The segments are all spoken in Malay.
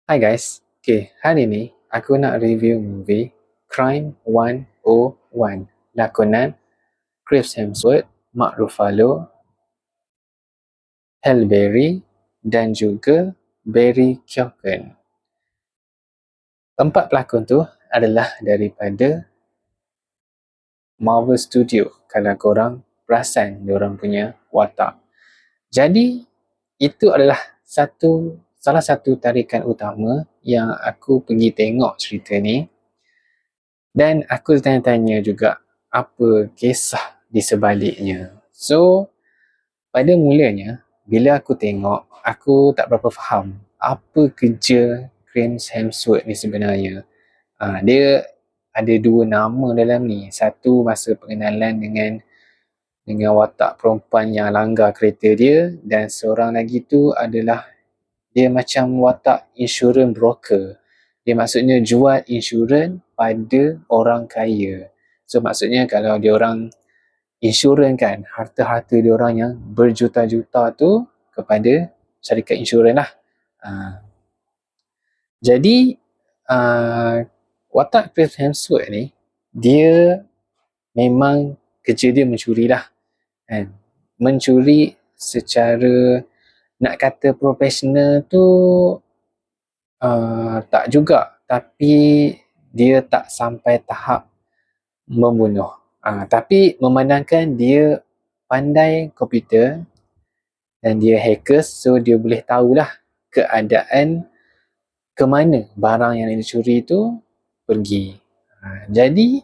Hai guys, hari ni aku nak review movie Crime 101 lakonan Chris Hemsworth, Mark Ruffalo, Halle Berry dan juga Barry Keoghan. Empat pelakon tu adalah daripada Marvel Studio, kalau korang perasan diorang punya watak. Jadi itu adalah salah satu tarikan utama yang aku pergi tengok cerita ni, dan aku tanya-tanya juga apa kisah di sebaliknya. So pada mulanya bila aku tengok, aku tak berapa faham apa kerja Chris Hemsworth ni sebenarnya. Dia ada dua nama dalam ni. Satu masa pengenalan dengan watak perempuan yang langgar kereta dia, dan seorang lagi tu adalah dia macam watak insurans broker. Dia maksudnya jual insurans pada orang kaya. So maksudnya kalau dia orang insurans kan, harta-harta dia orang yang berjuta-juta tu kepada syarikat insurans lah. Jadi watak Chris Hemsworth ni, dia memang kerja dia mencuri lah kan. Mencuri secara nak kata profesional tu tak juga, tapi dia tak sampai tahap membunuh. Tapi memandangkan dia pandai komputer dan dia hackers, so dia boleh tahulah keadaan ke mana barang yang dicuri tu pergi. Jadi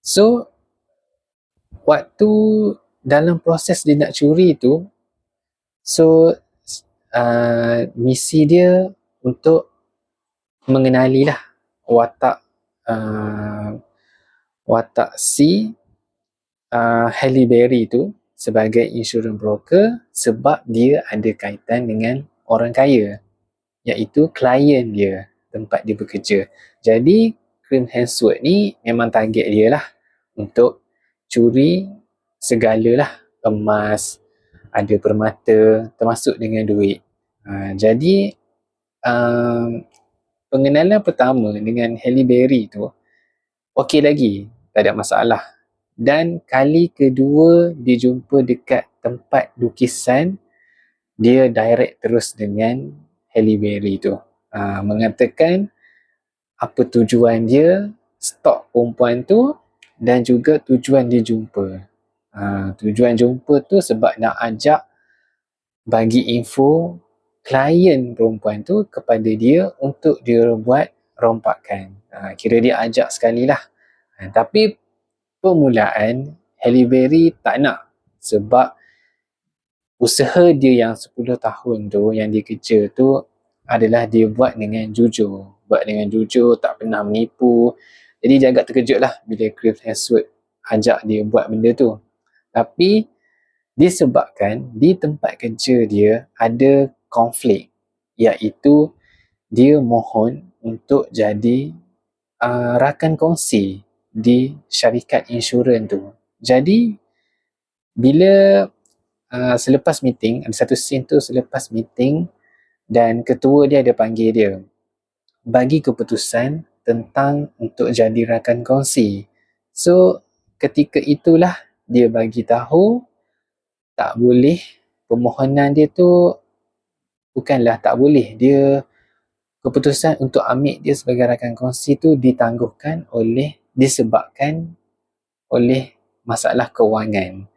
so waktu dalam proses dia nak curi tu, so misi dia untuk mengenalilah watak si Halle Berry tu sebagai insurance broker, sebab dia ada kaitan dengan orang kaya, iaitu klien dia, tempat dia bekerja. Jadi Chris Hemsworth ni memang target dia lah untuk curi segalalah, emas, ada permata, termasuk dengan duit. Jadi pengenalan pertama dengan Halle Berry tu okey lagi, tak ada masalah. Dan kali kedua dia jumpa dekat tempat lukisan, dia direct terus dengan Halle Berry tu, mengatakan apa tujuan dia stalk perempuan tu, dan juga tujuan dia jumpa. Tujuan jumpa tu sebab nak ajak bagi info klien perempuan tu kepada dia untuk dia buat rompakan. Kira dia ajak sekali lah. Tapi permulaan Halle Berry tak nak, sebab usaha dia yang 10 tahun tu, yang dia kerja tu adalah dia buat dengan jujur. Tak pernah menipu. Jadi dia agak terkejut lah bila Chris Hemsworth ajak dia buat benda tu. Tapi disebabkan di tempat kerja dia ada konflik, iaitu dia mohon untuk jadi rakan kongsi di syarikat insurans tu. Jadi bila selepas meeting, ada satu scene tu selepas meeting, dan ketua dia ada panggil dia bagi keputusan tentang untuk jadi rakan kongsi. So ketika itulah dia bagi tahu tak boleh, permohonan dia tu bukanlah tak boleh, dia keputusan untuk ambil dia sebagai rakan kongsi tu disebabkan oleh masalah kewangan.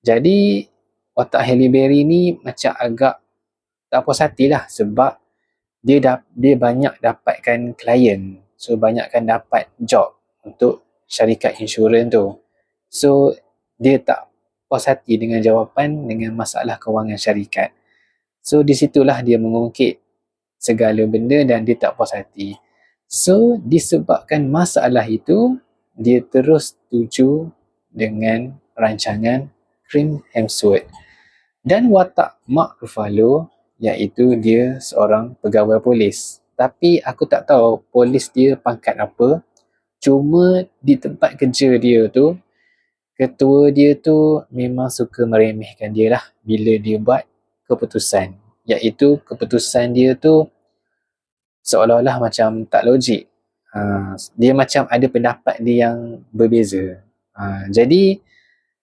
Jadi watak Halle Berry ni macam agak tak puas hati lah, sebab dia banyak dapatkan klien, so banyakkan dapat job untuk syarikat insurans tu. So dia tak puas hati dengan jawapan dengan masalah kewangan syarikat. So di situlah dia mengungkit segala benda dan dia tak puas hati. So disebabkan masalah itu, dia terus setuju dengan rancangan Chris Hemsworth. Dan watak Mark Ruffalo, iaitu dia seorang pegawai polis. Tapi aku tak tahu polis dia pangkat apa. Cuma di tempat kerja dia tu, ketua dia tu memang suka meremehkan dia lah bila dia buat keputusan, iaitu keputusan dia tu seolah-olah macam tak logik. Dia macam ada pendapat dia yang berbeza. Jadi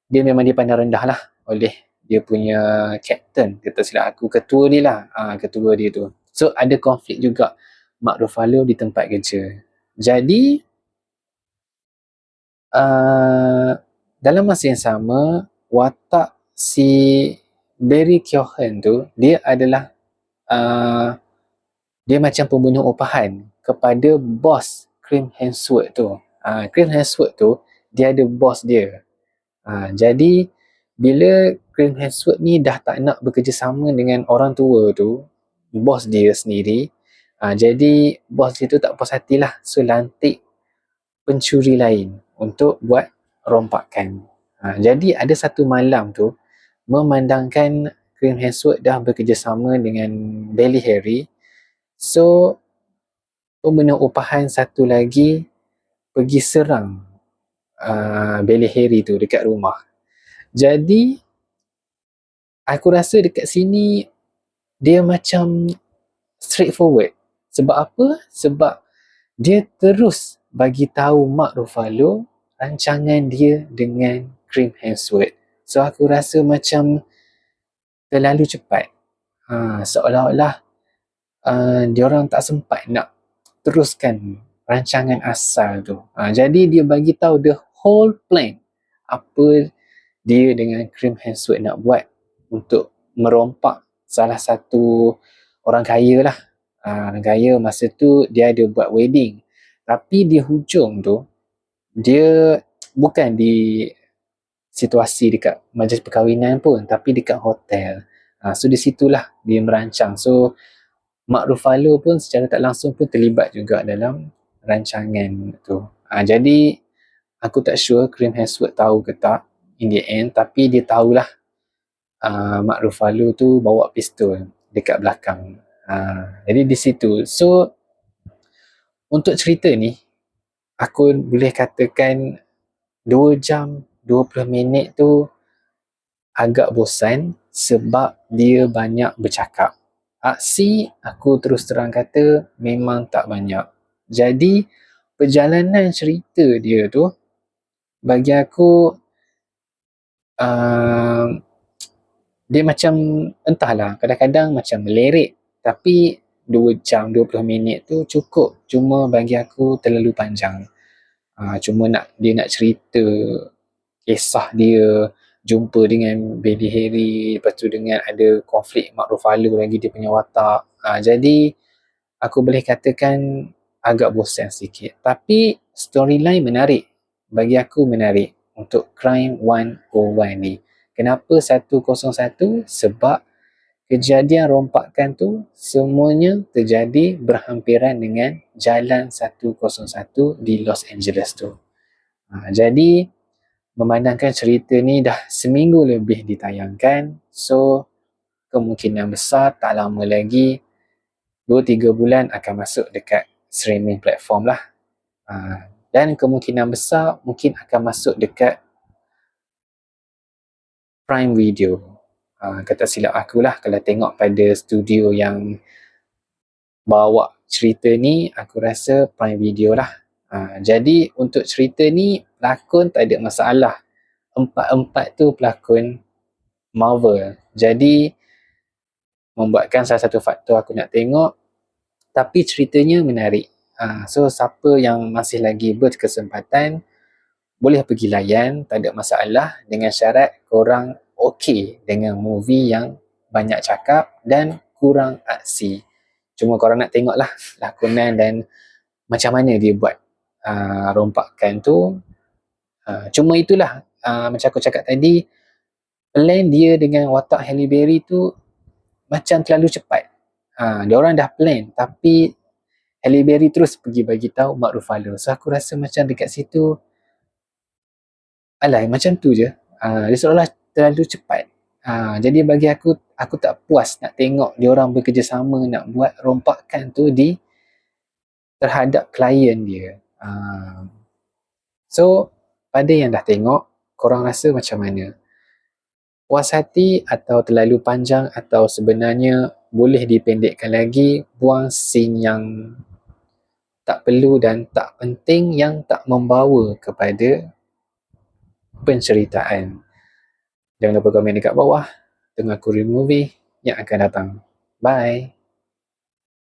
dia memang dipandang rendah lah oleh dia punya captain, kata silap aku, ketua dia lah, ketua dia tu. So ada konflik juga Mark Ruffalo di tempat kerja. Jadi dalam masa yang sama, watak si Barry Keoghan tu, dia adalah dia macam pembunuh upahan kepada bos Chris Hemsworth tu. Chris Hemsworth tu, dia ada bos dia. Jadi bila Chris Hemsworth ni dah tak nak bekerjasama dengan orang tua tu, bos dia sendiri, jadi bos dia tu tak puas hatilah, so lantik pencuri lain untuk buat rompakan. Jadi ada satu malam tu, memandangkan Chris Hemsworth dah bekerjasama dengan Bailey Harry, so pembunuh upahan satu lagi pergi serang Bailey Harry tu dekat rumah. Jadi aku rasa dekat sini dia macam straightforward. Sebab apa? Sebab dia terus bagi tahu Mark Ruffalo rancangan dia dengan Chris Hemsworth. So aku rasa macam terlalu cepat. Seolah-olah diorang tak sempat nak teruskan rancangan asal tu. Jadi dia bagi tahu the whole plan apa dia dengan Chris Hemsworth nak buat untuk merompak salah satu orang kaya lah. Orang kaya masa tu dia ada buat wedding. Tapi di hujung tu, dia bukan di situasi dekat majlis perkahwinan pun, tapi dekat hotel. So di situlah dia merancang. So Mark Ruffalo pun secara tak langsung pun terlibat juga dalam rancangan tu. Jadi aku tak sure Chris Hemsworth tahu ke tak in the end, tapi dia tahulah Mark Ruffalo tu bawa pistol dekat belakang. Jadi di situ. So untuk cerita ni, aku boleh katakan 2 jam 20 minit tu agak bosan sebab dia banyak bercakap. Aksi aku terus terang kata memang tak banyak. Jadi perjalanan cerita dia tu bagi aku dia macam entahlah, kadang-kadang macam melerik, tapi 2 jam 20 minit tu cukup. Cuma bagi aku terlalu panjang. Cuma dia nak cerita kisah dia jumpa dengan Bailey Harry, lepas tu dengan ada konflik Mark Ruffalo lagi, dia punya watak. Jadi aku boleh katakan agak bosan sikit. Tapi storyline menarik. Bagi aku menarik untuk Crime 101 ni. Kenapa 101? Sebab kejadian rompakan tu semuanya terjadi berhampiran dengan Jalan 101 di Los Angeles tu. Jadi memandangkan cerita ni dah seminggu lebih ditayangkan, so kemungkinan besar tak lama lagi 2-3 bulan akan masuk dekat streaming platform lah. Dan kemungkinan besar mungkin akan masuk dekat Prime Video. Kata silap aku lah, kalau tengok pada studio yang bawa cerita ni, aku rasa Prime Video lah. Jadi untuk cerita ni, pelakon tak ada masalah. Empat-empat tu pelakon Marvel. Jadi membuatkan salah satu faktor aku nak tengok. Tapi ceritanya menarik. So siapa yang masih lagi berkesempatan, boleh pergi layan, tak ada masalah, dengan syarat korang okey dengan movie yang banyak cakap dan kurang aksi. Cuma korang nak tengok lah lakonan dan macam mana dia buat rompakan tu. Cuma itulah, macam aku cakap tadi, plan dia dengan watak Halle Berry tu macam terlalu cepat. Diorang dah plan, tapi Halle Berry terus pergi bagi tahu Mark Ruffalo. So aku rasa macam dekat situ, macam tu je. Dia seolah terlalu cepat. Jadi bagi aku tak puas nak tengok diorang bekerjasama nak buat rompakan tu terhadap klien dia. So pada yang dah tengok, korang rasa macam mana? Puas hati atau terlalu panjang, atau sebenarnya boleh dipendekkan lagi, buang scene yang tak perlu dan tak penting yang tak membawa kepada penceritaan. Jangan lupa komen dekat bawah, tengok aku review movie yang akan datang. Bye!